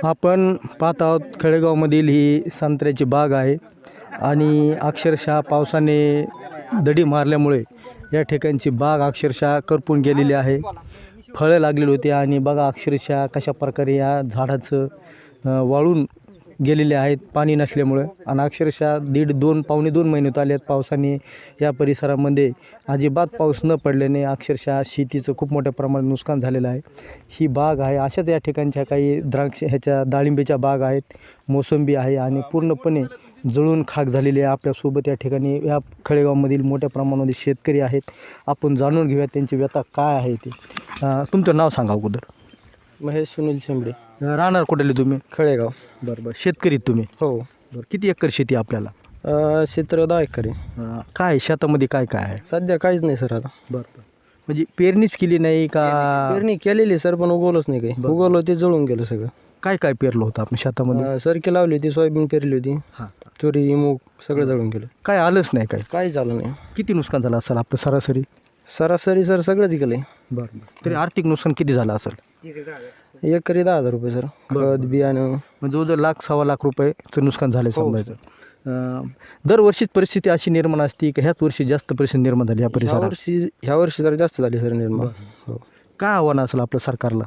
आपण पाहत आहोत खळेगावमधील ही संत्र्याची बाग आहे आणि अक्षरशः पावसाने दडी मारल्यामुळे या ठिकाणची बाग अक्षरशः करपून गेलेली आहे. फळं लागलेली होती आणि बघा अक्षरशः कशा प्रकारे या झाडाचं वाळून गेलेले आहेत पाणी नसल्यामुळं. आणि अक्षरशः पावणे दोन महिने होत आले आहेत पावसाने या परिसरामध्ये अजिबात पाऊस न पडल्याने अक्षरशः शेतीचं खूप मोठ्या प्रमाणात नुकसान झालेलं आहे. ही बाग आहे, अशाच या ठिकाणच्या काही डाळिंबीच्या बाग आहेत, मोसंबी आहे आणि पूर्णपणे जळून खाक झालेली आहे. आपल्यासोबत या ठिकाणी या खळेगावमधील मोठ्या प्रमाणामध्ये शेतकरी आहेत. आपण जाणून घेऊया त्यांची व्यथा काय आहे ते. तुमचं नाव सांगा अगोदर. महेश सुनील शेंबडे, राहणार कुठले तुम्ही? खळेगाव. बरं शेतकरी तुम्ही? हो. बरं, किती एकर शेती आपल्याला? क्षेत्र 10 एकर आहे. काय शेतामध्ये काय काय आहे? सध्या काहीच नाही सर आता. बरं म्हणजे पेरणीच केली नाही का? पेरणी केलेली सर, पण उगवलंच नाही काही. उगवलं ते जळून गेलं सगळं. काय काय पेरलं होतं आपण शेतामध्ये? सरकी लावली होती, सोयाबीन पेरली होती, तुरी मूग सगळं जळून गेलं. काय आलंच नाही काय? काही झालं नाही. किती नुकसान झालं असेल आपलं सरासरी? सरासरी सर सगळंच गेलं. बरं तरी आर्थिक नुकसान किती झालं असेल? एकरी 10,000 रुपये सर. खत बियाणं म्हणजे जवळजवळ ₹1,00,000 रुपयेचं नुकसान झालं समजायचं. दरवर्षीच परिस्थिती अशी निर्माण असते की ह्याच वर्षी जास्त परिस्थिती निर्माण झाली या परिसरात? ह्या वर्षी जरा जास्त झाली सर निर्माण. हो. काय आव्हान असेल आपलं सरकारला?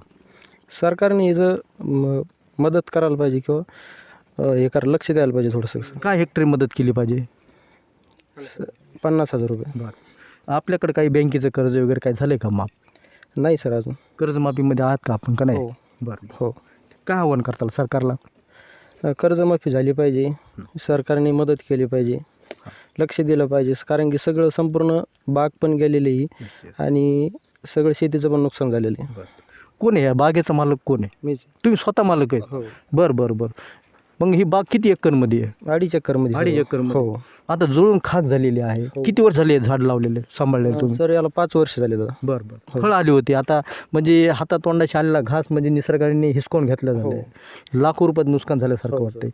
सरकारने याचं मदत करायला पाहिजे किंवा हे लक्ष द्यायला पाहिजे थोडंसं. काय हेक्टरी मदत केली पाहिजे? 50,000 रुपये. बरं आपल्याकडे काही बँकेचं कर्ज वगैरे काय झालं का माफ? नाही सर अजून. कर्जमाफीमध्ये आहात का आपण का नाही? हो. बरं हो. काय आव्हान करताल सरकारला? कर्जमाफी झाली पाहिजे, सरकारने मदत केली पाहिजे, लक्ष दिलं पाहिजे. कारण की सगळं संपूर्ण बाग पण गेलेली आणि सगळं शेतीचं पण नुकसान झालेलं आहे. कोण आहे या बागेचा मालक? कोण आहे? मीच. तुम्ही स्वतः मालक आहेत? हो. बरं बरं बरं. मग ही बाग किती एकरमध्ये आहे? 2.5 एकरमध्ये. 2.5 एकरमध्ये. हो. आता जळून खाक झालेली आहे. किती वर्ष झाले झाड लावलेले सांभाळलेले तुम्ही? सर याला 5 वर्ष झाले दादा. बरं बरं. फळ आली होती. आता म्हणजे हातातोंडाशी आलेला घास म्हणजे निसर्गाने हिसकावून घेतला झालं. लाखो रुपयात नुकसान झाल्यासारखं वाटतंय.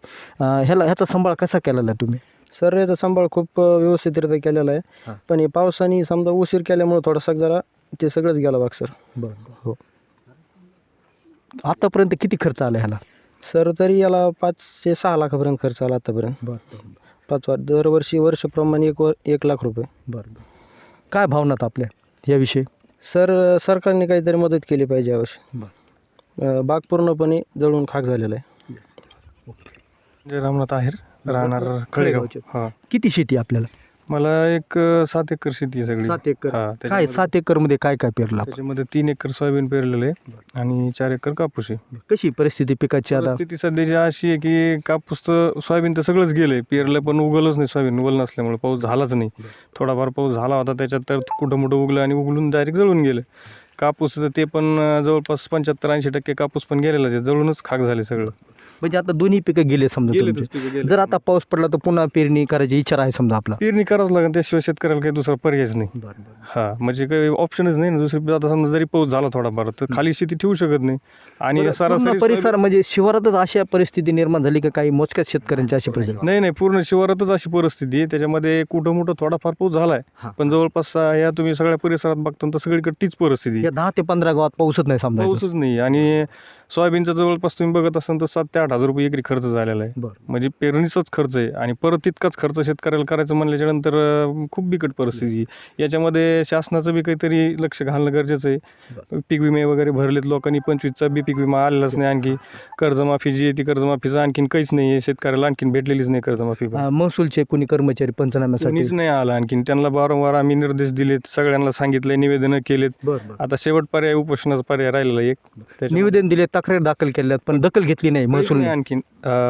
ह्याचा सांभाळ कसा केलेला आहे तुम्ही? सर याचा सांभाळ खूप व्यवस्थितरित्या केलेला आहे, पण हे पावसाने समजा उशीर केल्यामुळे थोडासा जरा ते सगळंच गेलं बाग सर. बरं हो. आतापर्यंत किती खर्च आला ह्याला? सर तरी याला 5 ते 6 लाखापर्यंत खर्च आला आतापर्यंत. बरं 5 दरवर्षी वर्षप्रमाणे 1 लाख रुपये. बरं काय भावनात आपल्या याविषयी? सर सरकारने काहीतरी मदत केली पाहिजे यावर्षी. बाग पूर्णपणे जळून खाक झालेला आहे. जय रामनाथ आहेर, राहणार खळेगाव. हां. किती शेती आपल्याला? मला एक 7 एकर शेती आहे सगळी. 7 एकर. हां. काय 7 एकरमध्ये काय काय पेरलं आपण? त्याच्यामध्ये 3 एकर सोयाबीन पेरलेलं आहे आणि 4 एकर कापूस आहे. कशी परिस्थिती पिकाची आता? परिस्थिती सध्याची अशी आहे की कापूस तर सोयाबीन तर सगळंच गेलंय, पेरलं पण उगवलंच नाही. सोयाबीन उगवलं नसल्यामुळे पाऊस झालाच नाही. थोडाफार पाऊस झाला होता त्याच्यात तर कुठं मोठं उगलं आणि उगलून डायरेक्ट जळून गेलं. कापूस तर ते पण जवळपास 75-80% कापूस पण गेलेलाच आहे, जळूनच खाक झाले सगळं. म्हणजे आता दोन्ही पिकं गेले समजा तुमचे. जर आता पाऊस पडला तर पुन्हा पेरणी करायची इच्छा आहे समजा आपला? पेरणी करावंच लागेल, त्याशिवाय शेतकऱ्याला काही दुसरा पर्यायच नाही. हां म्हणजे काही ऑप्शनच नाही ना दुसरी. आता समजा जरी पाऊस झाला थोडाफार तर खाली शेती ठेवू शकत नाही. आणि पूर्ण परिसर म्हणजे शिवारातच अशा परिस्थिती निर्माण झाली का काही मोजक्याच शेतकऱ्यांची अशी परिस्थिती? नाही पूर्ण शिवारातच अशी परिस्थिती आहे. त्याच्यामध्ये कुठं मोठं थोडाफार पाऊस झालाय, पण जवळपास या तुम्ही सगळ्या परिसरात बघता तर सगळीकडे तीच परिस्थिती. 10 ते 15 गावात पाऊसच नाही समजा. पाऊसच नाही. आणि सोयाबीनचा जवळपास तुम्ही बघत असाल तर 7 ते 8 हजार रुपये एकरी खर्च झालेला आहे. म्हणजे पेरणीचाच खर्च आहे आणि परत तितकाच खर्च शेतकऱ्याला करायचं म्हणल्याच्या नंतर खूप बिकट परिस्थिती. याच्यामध्ये शासनाचं बी काहीतरी लक्ष घालणं गरजेचं आहे. पीक विमे वगैरे भरलेत लोकांनी, 25चा बी पीक विमा आलेलाच नाही. आणखी कर्जमाफी जी आहे ती कर्जमाफीचं आणखीन काहीच नाही आहे, शेतकऱ्याला आणखीन भेटलेलीच नाही कर्जमाफी. महसूलचे कोणी कर्मचारी पंचनाम्यासाठी कोणीच नाही आला. आणखीन त्यांना वारंवार आम्ही निर्देश दिलेत, सगळ्यांना सांगितलंय, निवेदनं केलेत. आता शेवट पर्याय उपोषणाचा पर्याय राहिलेला एक. निवेदन दिले, तक्रार दाखल केल्यात पण दखल घेतली नाही महसूल. आणखीन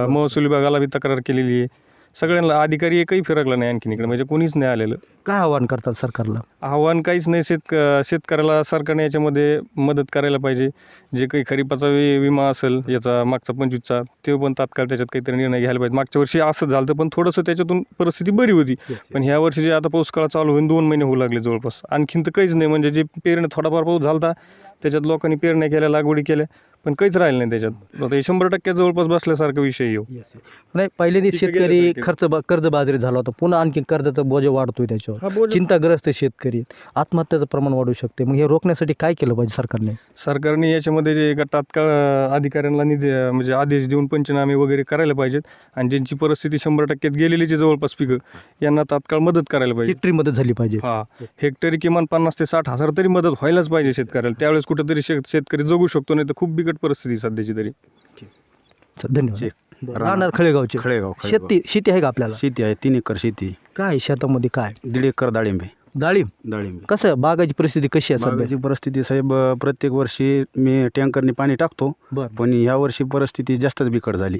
महसूल विभागाला बी तक्रार केलेली आहे. सगळ्यांना अधिकारी एकही फिरकला नाही आणखीन इकडे, म्हणजे कोणीच नाही आलेलं. काय आव्हान करतात सरकारला? आव्हान काहीच नाही. शेतकऱ्याला सरकारने याच्यामध्ये मदत करायला पाहिजे. जे काही खरीपाचा विमा असेल याचा मागचा 25चा ते पण तात्काळ त्याच्यात काहीतरी निर्णय घ्यायला पाहिजे. मागच्या वर्षी असं झालं पण थोडंसं त्याच्यातून परिस्थिती बरी होती. पण ह्या वर्षी जे आता पाऊस काळ चालू होईल 2 महिने होऊ लागले जवळपास, आणखीन तर काहीच नाही. म्हणजे जे पेरणी थोडाफार पाऊस झाला त्याच्यात लोकांनी पेरण्या केल्या, लागवडी केल्या, पण काहीच राहिलं नाही त्याच्यात. आता हे 100% जवळपास बसल्यासारखा विषय येऊ. नाही पहिल्यांदा पिकं शेतकरी गेल्यासारखे. कर्जबाजारी झाला होता, पुन्हा आणखी कर्जाचा बोजा वाढतोय हा, त्याच्यावर, बोजा- चिंताग्रस्त शेतकरी, आत्महत्याचं प्रमाण वाढू शकते. मग हे रोखण्यासाठी काय केलं पाहिजे सरकारने? सरकारने याच्यामध्ये जे एका तात्काळ अधिकाऱ्यांना निधी म्हणजे आदेश देऊन पंचनामे वगैरे करायला पाहिजेत आणि ज्यांची परिस्थिती 100% गेलेलीच आहे जवळपास पिकं, यांना तात्काळ मदत करायला पाहिजे. हेक्टरी मदत झाली पाहिजे. हा, हेक्टरी किमान 50 ते 60 हजार तरी मदत व्हायलाच पाहिजे शेतकऱ्याला. त्यावेळेस कुठेतरी शेतकरी जगू शकतो, नाही तर खूप बिकट परिस्थिती आहे सध्याची तरी. धन्यवाद. राहणार खळेगावचे. शेती आहे का आपल्याला? शेती आहे, 3 एकर शेती. काय शेतामध्ये काय? 1.5 एकर डाळिंब आहे. डाळिंब. कसं बागाची परिस्थिती कशी आहे सध्या? बागाची परिस्थिती साहेब, प्रत्येक वर्षी मी टँकरने पाणी टाकतो, पण ह्या वर्षी परिस्थिती जास्तच बिकट झाली.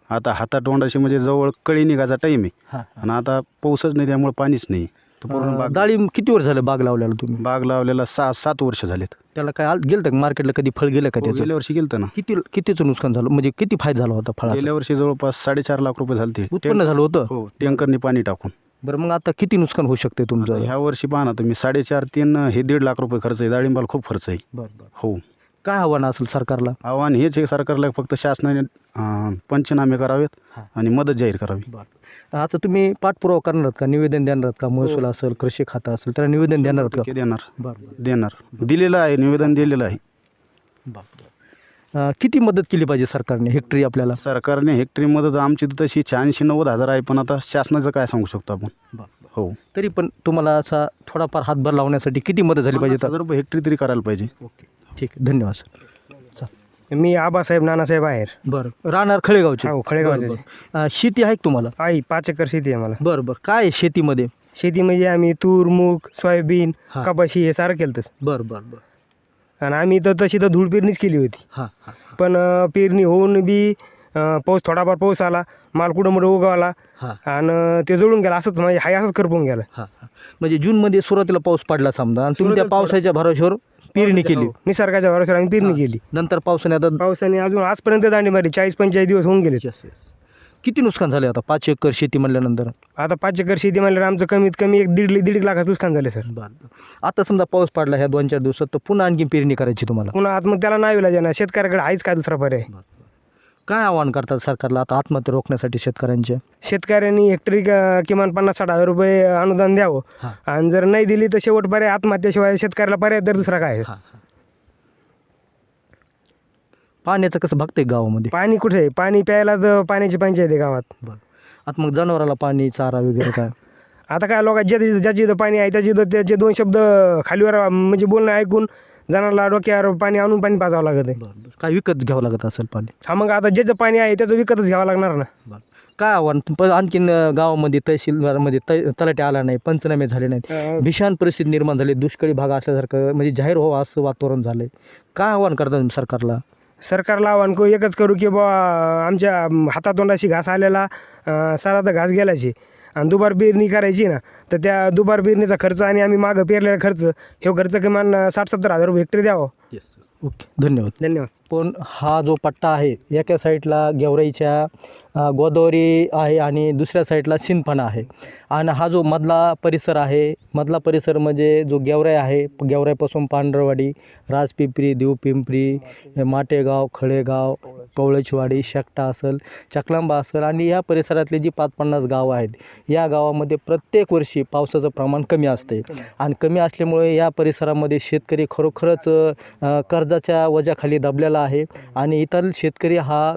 आता हातातोंडाशी म्हणजे जवळ कळी निघायचा टाईम आहे आणि आता पाऊसच नाही, त्यामुळे पाणीच नाही. तर पूर्ण बाग, डाळिंब किती वर्ष झालं बाग लावलेला तुम्ही? बाग लावलेला 7 वर्ष झालेत. त्याला काय गेलं का मार्केटला, कधी फळ गेलं का त्याचं? गेल्या वर्षी गेलतं ना. कितीचं नुकसान झालं, म्हणजे किती फायदा झाला होता फळाचा? गेल्या वर्षी जवळपास 4.5 लाख रुपये झाले ते उत्पन्न झालं होतं? हो, टँकरने पाणी टाकून. बरं, मग आता किती नुकसान होऊ शकते तुमचं? ह्या वर्षी पाहा ना तुम्ही, 4.5-3 हे 1.5 लाख रुपये खर्च आहे. डाळिंबाला खूप खर्च आहे. बरं. हो. काय आव्हान असेल सरकारला? आव्हान हेच आहे सरकारला, फक्त शासनाने पंचनामे करावेत आणि मदत जाहीर करावी. आता तुम्ही पाठपुरावा करणार आहात का, निवेदन देणार आहात का? महसूल असेल, कृषी खातं असेल, त्याला निवेदन देणार आहात का? देणार दिलेलं आहे, निवेदन दिलेलं आहे. किती मदत केली पाहिजे सरकारने हेक्टरी आपल्याला? सरकारने हेक्टरी मदत आमची तर तशी 80-90 हजार आहे, पण आता शासनाचं काय सांगू शकतो आपण. हो, तरी पण तुम्हाला असा थोडाफार हातभार लावण्यासाठी किती मदत झाली पाहिजे? 50,000 रुपये हेक्टरी तरी करायला पाहिजे. ठीक आहे, धन्यवाद सर. मी आबासाहेब नानासाहेब आहेर. बरं, राहणार खळेगावचे. हो, खळेगावचे. बरं. शेती आहे का तुम्हाला? आई 5 एकर शेती आहे मला. बरं. काय आहे शेतीमध्ये? शेतीमध्ये आम्ही तूर, मूग, सोयाबीन, हा. कपाशी हे सारं केलं. बरं. आणि आम्ही तर तशी तर धूळ पेरणीच केली होती. हां. पण पेरणी होऊन बी थोडाफार पाऊस आला, माल कुठं मोठं उगवला हां. आणि ते जळून गेला. असंच म्हणजे असंच करपून गेलं. म्हणजे जूनमध्ये सुरुवातीला पाऊस पडला समजा, आणि तुम्ही त्या सुरुवातीला पावसाच्या भरोश्यावर पेरणी केली. निसर्गाच्या भरोश्यावर आम्ही पेरणी केली. नंतर पावसाने आता पावसाने अजून आजपर्यंत दांडी मारली. 40-45 दिवस होऊन गेले. किती नुकसान झाले आता 5 एकर शेती म्हणल्यानंतर? आता 5 एकर शेती म्हणल्यावर आमचं कमीत कमी 1-1.5 लाखाचं नुकसान झाले सर. आता समजा पाऊस पडला ह्या 2-4 दिवसात, तर पुन्हा आणखी पेरणी करायची तुम्हाला? पुन्हा आत्महत्याला नाही विलाज ना, शेतकऱ्याकडे आहेच काय दुसरा पर्याय. काय आवाहन करतात सरकारला आता आत्महत्या रोखण्यासाठी शेतकऱ्यांचे? शेतकऱ्यांनी हेक्टरी किमान 50-60 हजार रुपये अनुदान द्यावं. आणि जर नाही दिली तर शेवट पर्याय आत्महत्याशिवाय शेतकऱ्याला पर्याय तर दुसरा काय आहे? पाण्याचं कसं बघतंय गावामध्ये? पाणी कुठे आहे? पाणी प्यायला तर पाण्याची पंचायत आहे गावात. आता मग जनावराला पाणी, चारा वगैरे काय? आता काय लोक ज्याची इथं पाणी आहे त्याचे 2 शब्द खालीवर म्हणजे बोलणं ऐकून जनाला डोक्यावर पाणी आणून पाणी पाजावं लागत आहे. काय विकत घ्यावं लागत असेल पाणी? हा, मग आता ज्याचं पाणी आहे त्याचं विकतच घ्यावं लागणार ना. काय आव्हान पण आणखीन गावामध्ये तहसीलदारमध्ये तलाठी आला नाही, पंचनामे झाले नाहीत, भीषण परिस्थिती निर्माण झाली, दुष्काळी भाग असल्यासारखं म्हणजे जाहीर व्हावं असं वातावरण झालंय. काय आव्हान करतात तुम्ही सरकारला? सरकारला आव्हान एकच करू की बा आमच्या हातातोंडाशी घास आलेला सारा तर घास गेलाची आणि दुबार पेरणी करायची ना, तर त्या दुबार पेरणीचा खर्च आणि आम्ही मागं पेरलेला खर्च हे खर्च किमान 60-70 हजार रुपये हेक्टरी द्यावं. ओके, धन्यवाद. पण हा जो पट्टा आहे, एका साईडला गेवराईच्या गोदावरी आहे आणि दुसऱ्या साईडला सिंदफणा आहे, आणि हा जो मधला परिसर म्हणजे जो गेवराई आहे, गेवराईपासून पांढरवाडी, राजपिंपरी, देवपिंपरी, माटेगाव, खळेगाव, पवळचवाडी, शेकटा असेल, चकलांबा असेल, आणि या परिसरातली जी 50-50 गावं आहेत, या गावामध्ये प्रत्येक वर्षी पावसाचं प्रमाण कमी असते, आणि कमी असल्यामुळे या परिसरामध्ये शेतकरी खरोखरच कर्जाच्या वजाखाली दबलेला आहे, आणि इतर शेतकरी हा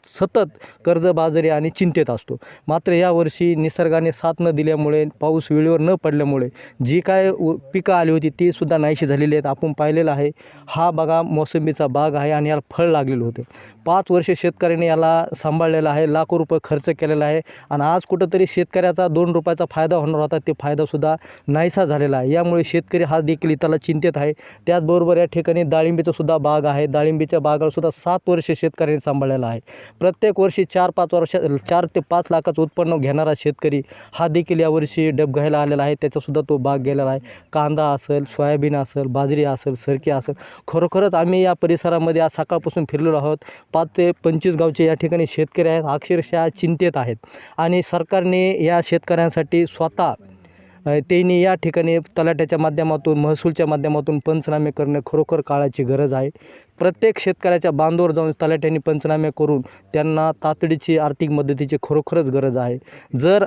सतत कर्जबाजारी आणि चिंतेत असतो. मात्र यावर्षी निसर्गाने साथ न दिल्यामुळे, पाऊस वेळेवर न पडल्यामुळे जी काय पिकं आली होती ती सुद्धा नाहीशी झालेली आहेत. आपण पाहिलेलं आहे, हा बघा मोसंबीचा बाग आहे आणि याला फळ लागलेलं होतं. 5 वर्ष शेतकऱ्याने याला सांभाळलेला आहे, लाखो रुपये खर्च केलेला आहे, आणि आज कुठंतरी शेतकऱ्याचा 2 रुपयाचा फायदा होणार होता, ते फायदासुद्धा नाहीसा झालेला आहे. यामुळे शेतकरी हा देखील इथला चिंतेत आहे. त्याचबरोबर या ठिकाणी डाळिंबीचं सुद्धा बाग आहे. डाळिंबीच्या बागाला सुद्धा 7 वर्ष शेतकऱ्यांनी सांभाळलेला आहे. प्रत्येक वर्षी 4 ते 5 लाखाचं उत्पन्न घेणारा शेतकरी हा देखील यावर्षी डबघायला आलेला आहे. त्याचासुद्धा तो बाग गेलेला आहे. कांदा असेल, सोयाबीन असेल, बाजरी असेल, सरकी असेल, खरोखरच आम्ही या परिसरामध्ये आज सकाळपासून फिरलेलो आहोत. 5 ते 25 गावचे या ठिकाणी शेतकरी आहेत, अक्षरशः चिंतेत आहेत, आणि सरकारने या शेतकऱ्यांसाठी स्वतः त्यांनी या ठिकाणी तलाट्याच्या माध्यमातून, महसूलच्या माध्यमातून पंचनामे करणं खरोखर काळाची गरज आहे. प्रत्येक शेतकऱ्याच्या बांधावर जाऊन तलाट्यांनी पंचनामे करून त्यांना तातडीची आर्थिक मदतीची खरोखरच गरज आहे. जर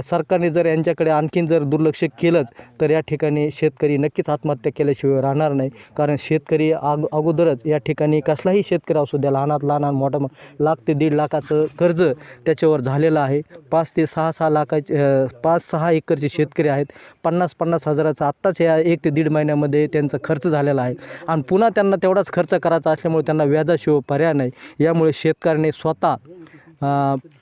सरकारने जर यांच्याकडे आणखीन जर दुर्लक्ष केलंच तर या ठिकाणी शेतकरी नक्कीच आत्महत्या केल्याशिवाय राहणार नाही. कारण शेतकरी अगोदरच या ठिकाणी कसलाही शेतकरी असू द्या, लहानात लहान मोठा 1 ते 1.5 लाखाचं कर्ज त्याच्यावर झालेलं आहे. 5 ते 6 लाखाचे 5-6 एकरचे शेतकरी आहेत. 50-50 हजाराचा आत्ताच या 1 ते 1.5 महिन्यामध्ये त्यांचा खर्च झालेला आहे आणि पुन्हा त्यांना तेवढाच खर्च करायचा असल्यामुळे त्यांना व्याजाशिवाय पर्याय नाही. यामुळे शेतकऱ्याने स्वतः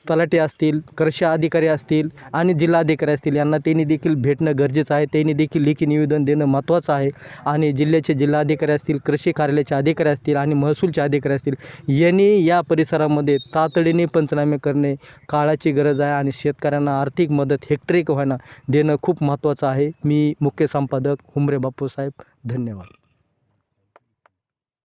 तलाठी असतील, कृषी अधिकारी असतील आणि जिल्हाधिकारी असतील यांना त्यांनी देखील भेटणं गरजेचं आहे. त्यांनी देखील लेखी निवेदन देणं महत्त्वाचं आहे आणि जिल्ह्याचे जिल्हाधिकारी असतील, कृषी कार्यालयाचे अधिकारी असतील आणि महसूलचे अधिकारी असतील यांनी या परिसरामध्ये तातडीने पंचनामे करणे काळाची गरज आहे आणि शेतकऱ्यांना आर्थिक मदत हेक्टरी का होईना देणं खूप महत्त्वाचं आहे. मी मुख्य संपादक हुंबरे बापूसाहेब, धन्यवाद.